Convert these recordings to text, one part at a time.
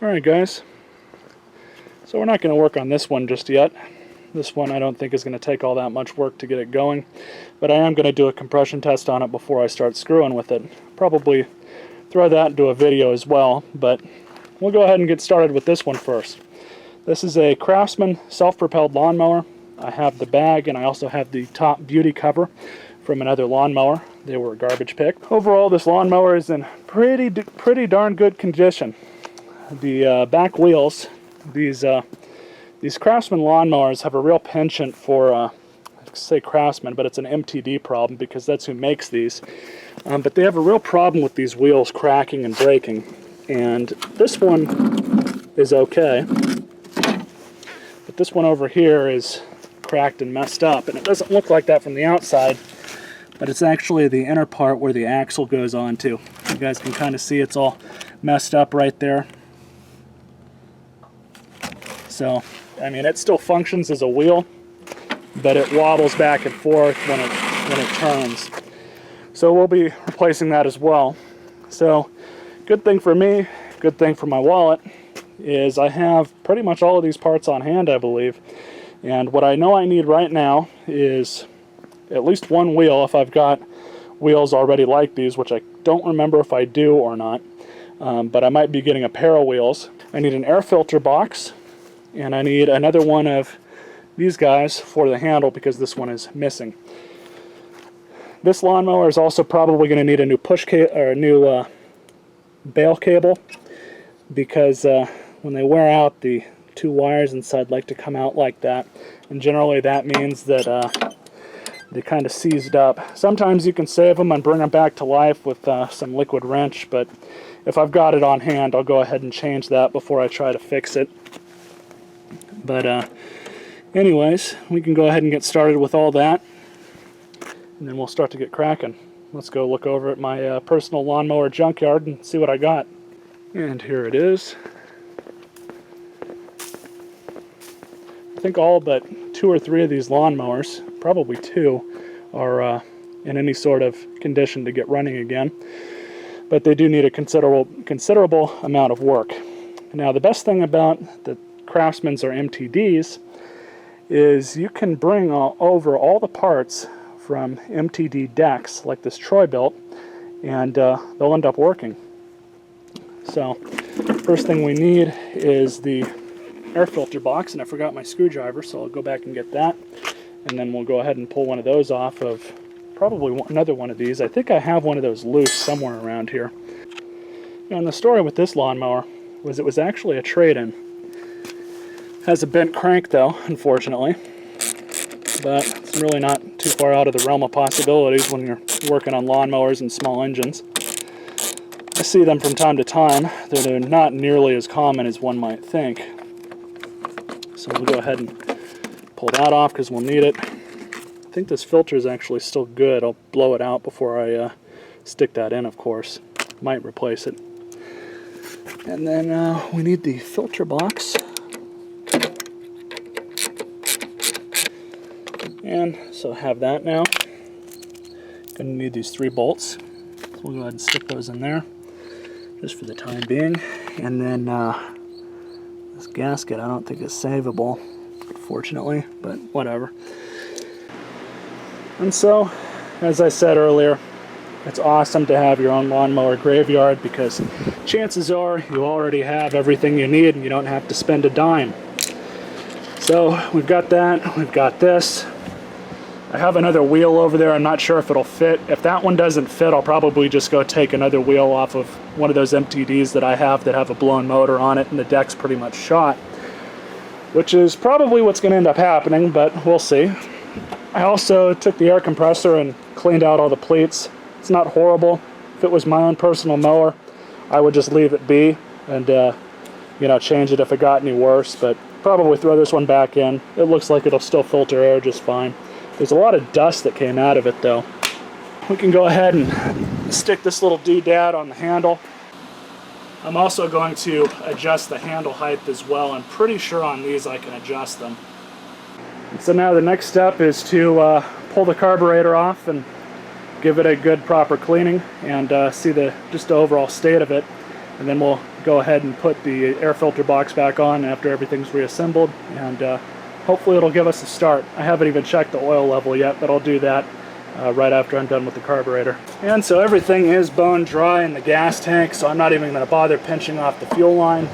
Alright guys, so we're not going to work on this one just yet. This one I don't think is going to take all that much work to get it going, but I am going to do a compression test on it before I start screwing with it. Probably throw that into a video as well, but we'll go ahead and get started with this one first. This is a Craftsman self-propelled lawnmower. I have the bag and I also have the top beauty cover from another lawnmower. They were a garbage pick. Overall, this lawnmower is in pretty darn good condition. The back wheels, these Craftsman lawnmowers have a real penchant for, I say Craftsman, but it's an MTD problem because that's who makes these. But they have a real problem with these wheels cracking and breaking. And this one is okay. But this one over here is cracked and messed up. And it doesn't look like that from the outside, but it's actually the inner part where the axle goes onto. You guys can kind of see it's all messed up right there. So, I mean, it still functions as a wheel, but it wobbles back and forth when it turns. So we'll be replacing that as well. So, good thing for me, good thing for my wallet, is I have pretty much all of these parts on hand, I believe. And what I know I need right now is at least one wheel, if I've got wheels already like these, which I don't remember if I do or not. But I might be getting a pair of wheels. I need an air filter box. And I need another one of these guys for the handle because this one is missing. This lawnmower is also probably going to need a new bail cable because when they wear out, the two wires inside like to come out like that, and generally that means that they kind of seized up. Sometimes you can save them and bring them back to life with some liquid wrench, but if I've got it on hand, I'll go ahead and change that before I try to fix it. But anyways, we can go ahead and get started with all that, and then we'll start to get cracking. Let's go look over at my personal lawnmower junkyard and see what I got. And here it is. I think all but 2 or 3 of these lawnmowers, probably 2, are in any sort of condition to get running again. But they do need a considerable amount of work. Now, the best thing about the Craftsman's or MTDs is you can bring over all the parts from MTD decks like this Troy built, and they'll end up working. So first thing we need is the air filter box, and I forgot my screwdriver, so I'll go back and get that, and then we'll go ahead and pull one of those off of probably another one of these. I think I have one of those loose somewhere around here. And the story with this lawnmower was it was actually a trade-in. Has a bent crank though, unfortunately, but it's really not too far out of the realm of possibilities when you're working on lawnmowers and small engines. I see them from time to time, though they're not nearly as common as one might think. So we'll go ahead and pull that off because we'll need it. I think this filter is actually still good. I'll blow it out before I stick that in, of course. Might replace it. And then we need the filter box. And so I have that now. Gonna need these 3 bolts. So we'll go ahead and stick those in there, just for the time being. And then this gasket I don't think is savable, unfortunately, but whatever. And so, as I said earlier, it's awesome to have your own lawnmower graveyard because chances are you already have everything you need and you don't have to spend a dime. So we've got that, we've got this. I have another wheel over there. I'm not sure if it'll fit. If that one doesn't fit, I'll probably just go take another wheel off of one of those MTDs that I have that have a blown motor on it and the deck's pretty much shot, which is probably what's going to end up happening, but we'll see. I also took the air compressor and cleaned out all the pleats. It's not horrible. If it was my own personal mower, I would just leave it be and you know, change it if it got any worse, but probably throw this one back in. It looks like it'll still filter air just fine. There's a lot of dust that came out of it though. We can go ahead and stick this little doodad on the handle. I'm also going to adjust the handle height as well. I'm pretty sure on these I can adjust them. And so now the next step is to pull the carburetor off and give it a good proper cleaning and see just the overall state of it. And then we'll go ahead and put the air filter box back on after everything's reassembled, and hopefully it'll give us a start. I haven't even checked the oil level yet, but I'll do that right after I'm done with the carburetor. And so everything is bone dry in the gas tank, so I'm not even going to bother pinching off the fuel line.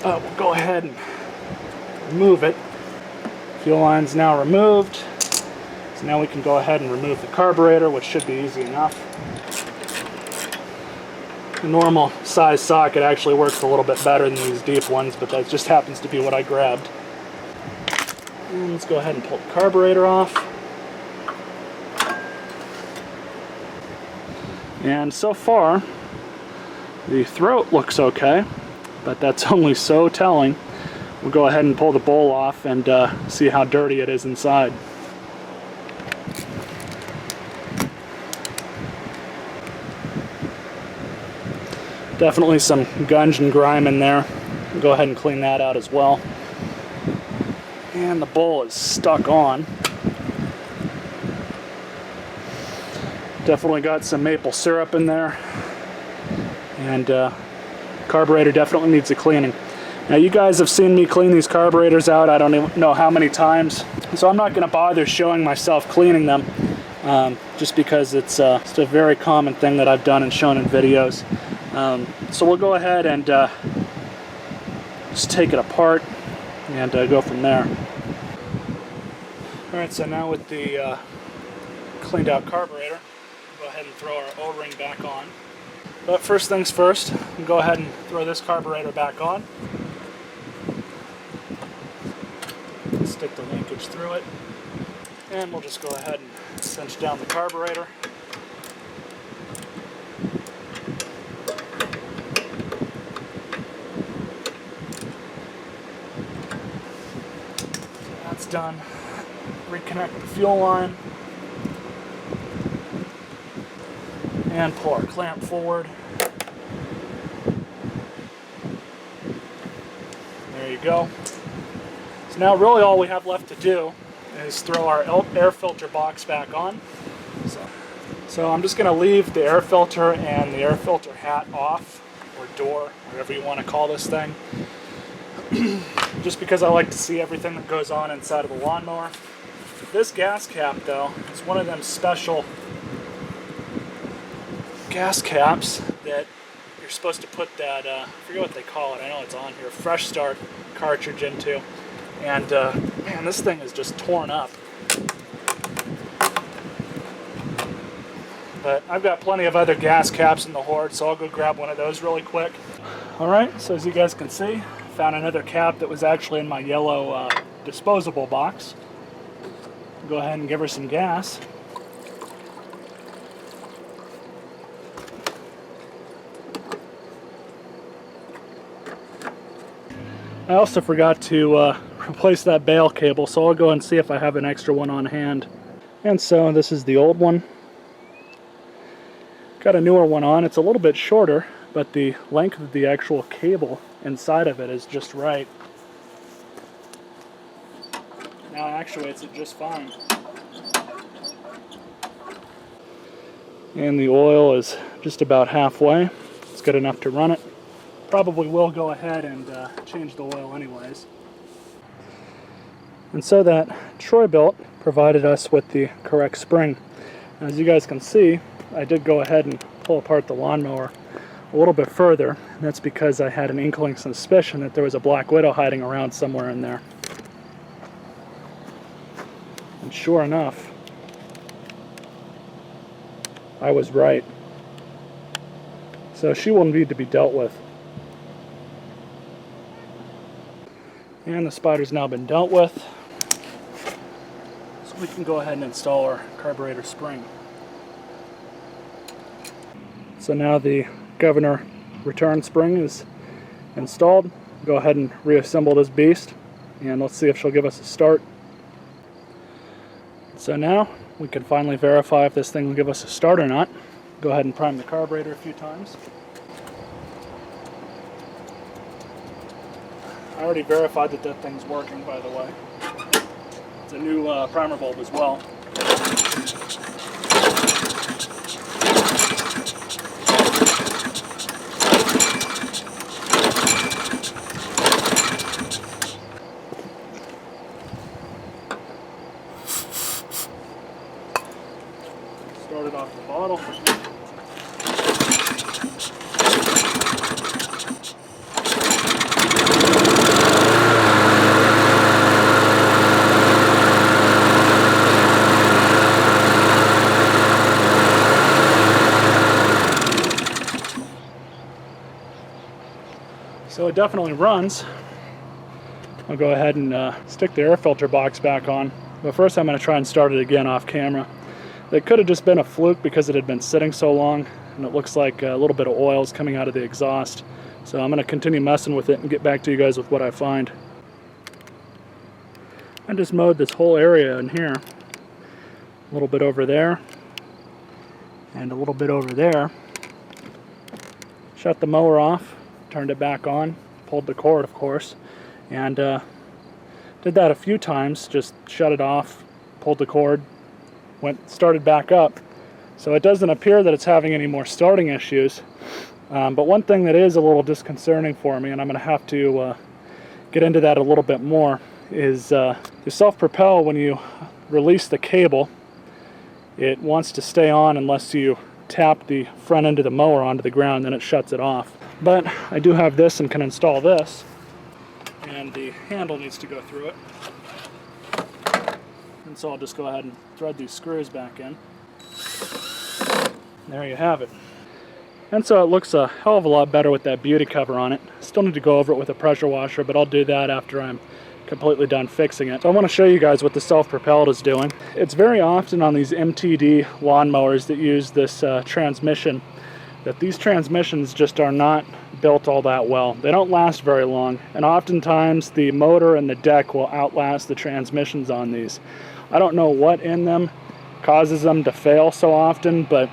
We'll go ahead and remove it. Fuel line's now removed. So now we can go ahead and remove the carburetor, which should be easy enough. The normal size socket actually works a little bit better than these deep ones, but that just happens to be what I grabbed. And let's go ahead and pull the carburetor off. And so far, the throat looks okay, but that's only so telling. We'll go ahead and pull the bowl off and see how dirty it is inside. Definitely some gunge and grime in there. We'll go ahead and clean that out as well. And the bowl is stuck on. Definitely got some maple syrup in there. And carburetor definitely needs a cleaning. Now you guys have seen me clean these carburetors out I don't even know how many times. So I'm not going to bother showing myself cleaning them. Just because it's a very common thing that I've done and shown in videos. So we'll go ahead and just take it apart and go from there. Alright, so now with the cleaned out carburetor, go ahead and throw our O-ring back on. But first things first, we'll go ahead and throw this carburetor back on. Stick the linkage through it. And we'll just go ahead and cinch down the carburetor. That's done. Reconnect the fuel line. And pull our clamp forward. There you go. So now really all we have left to do is throw our air filter box back on. So I'm just going to leave the air filter and the air filter hat off, or door, whatever you want to call this thing. Just because I like to see everything that goes on inside of the lawnmower. This gas cap though is one of them special gas caps that you're supposed to put that, I forget what they call it, I know it's on here, fresh start cartridge into. And man, this thing is just torn up. But I've got plenty of other gas caps in the hoard, so I'll go grab one of those really quick. Alright, so as you guys can see, I found another cap that was actually in my yellow disposable box. Go ahead and give her some gas. I also forgot to replace that bail cable, so I'll go and see if I have an extra one on hand. And so this is the old one. Got a newer one on. It's a little bit shorter, but the length of the actual cable inside of it is just right. Now it actuates it just fine. And the oil is just about halfway. It's good enough to run it. Probably will go ahead and change the oil anyways. And so that Troy-Bilt provided us with the correct spring. As you guys can see, I did go ahead and pull apart the lawnmower a little bit further. And that's because I had an inkling suspicion that there was a black widow hiding around somewhere in there. And sure enough, I was right. So she will need to be dealt with. And the spider's now been dealt with. So we can go ahead and install our carburetor spring. So now the governor return spring is installed. Go ahead and reassemble this beast, and let's see if she'll give us a start. So now we can finally verify if this thing will give us a start or not. Go ahead and prime the carburetor a few times. I already verified that that thing's working, by the way. It's a new primer bulb as well. So it definitely runs. I'll go ahead and stick the air filter box back on. But first I'm going to try and start it again off camera. It could have just been a fluke because it had been sitting so long, and it looks like a little bit of oil is coming out of the exhaust. So I'm going to continue messing with it and get back to you guys with what I find. I just mowed this whole area in here. A little bit over there, and a little bit over there. Shut the mower off. Turned it back on, pulled the cord of course, and did that a few times. Just shut it off, pulled the cord, started back up. So it doesn't appear that it's having any more starting issues, but one thing that is a little disconcerting for me, and I'm going to have to get into that a little bit more, is the self-propel. When you release the cable, it wants to stay on unless you tap the front end of the mower onto the ground, then it shuts it off. But I do have this and can install this, and the handle needs to go through it. And so I'll just go ahead and thread these screws back in. There you have it. And so it looks a hell of a lot better with that beauty cover on it. Still need to go over it with a pressure washer, but I'll do that after I'm completely done fixing it. So I want to show you guys what the self-propelled is doing. It's very often on these MTD lawnmowers that use this transmission that these transmissions just are not built all that well. They don't last very long, and oftentimes the motor and the deck will outlast the transmissions on these. I don't know what in them causes them to fail so often, but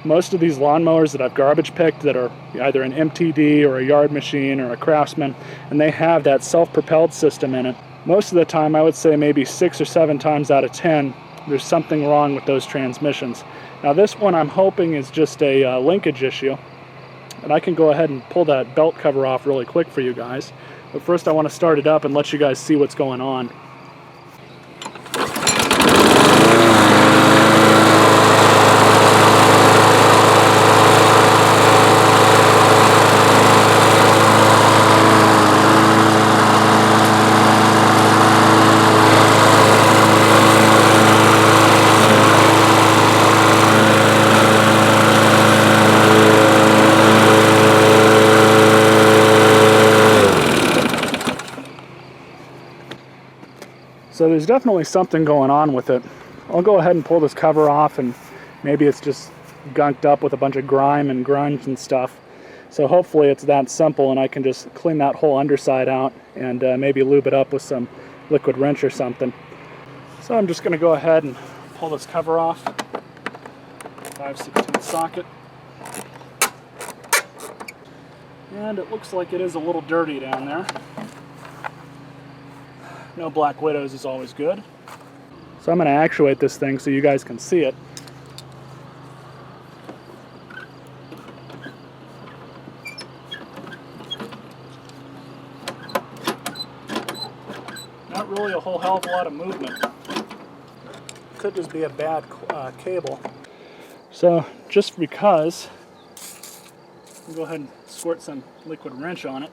most of these lawnmowers that I've garbage picked that are either an MTD or a yard machine or a Craftsman, and they have that self-propelled system in it, most of the time, I would say maybe 6 or 7 times out of 10, there's something wrong with those transmissions. Now this one I'm hoping is just a linkage issue, and I can go ahead and pull that belt cover off really quick for you guys. But first I want to start it up and let you guys see what's going on. So there's definitely something going on with it. I'll go ahead and pull this cover off, and maybe it's just gunked up with a bunch of grime and grunge and stuff. So hopefully it's that simple and I can just clean that whole underside out and maybe lube it up with some liquid wrench or something. So I'm just going to go ahead and pull this cover off. 5/16 socket. And it looks like it is a little dirty down there. No black widows is always good. So I'm going to actuate this thing so you guys can see it. Not really a whole hell of a lot of movement. Could just be a bad cable. So just because, I'll go ahead and squirt some liquid wrench on it.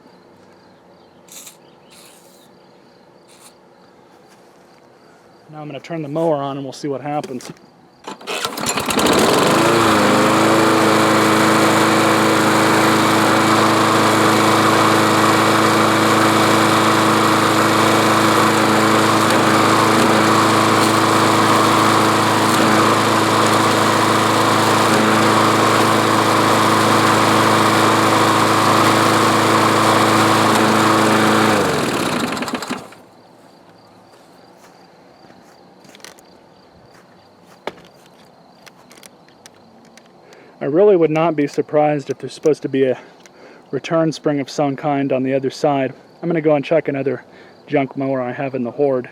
Now I'm going to turn the mower on and we'll see what happens. I really would not be surprised if there's supposed to be a return spring of some kind on the other side. I'm going to go and check another junk mower I have in the horde.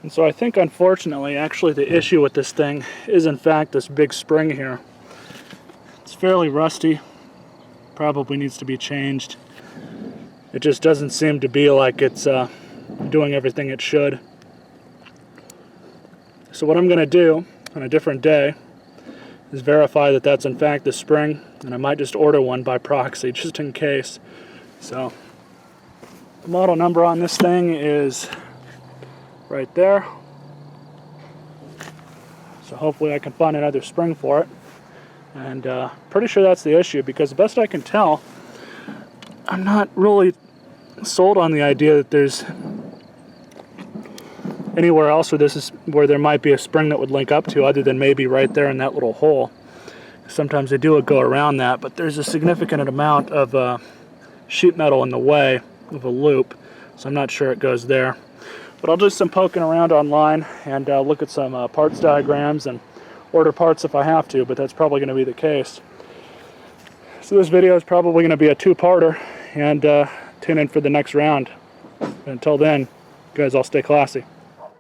And so I think, unfortunately, actually the issue with this thing is in fact this big spring here. It's fairly rusty, probably needs to be changed. It just doesn't seem to be like it's doing everything it should. So what I'm going to do on a different day is verify that that's in fact the spring, and I might just order one by proxy just in case. So the model number on this thing is right there. So hopefully I can find another spring for it. And pretty sure that's the issue, because the best I can tell, I'm not really sold on the idea that there's anywhere else where there might be a spring that would link up to, other than maybe right there in that little hole. Sometimes they do go around that, but there's a significant amount of sheet metal in the way of a loop, so I'm not sure it goes there. But I'll do some poking around online and look at some parts diagrams and order parts if I have to, but that's probably going to be the case. So this video is probably going to be a two-parter, and tune in for the next round. Until then, you guys all stay classy.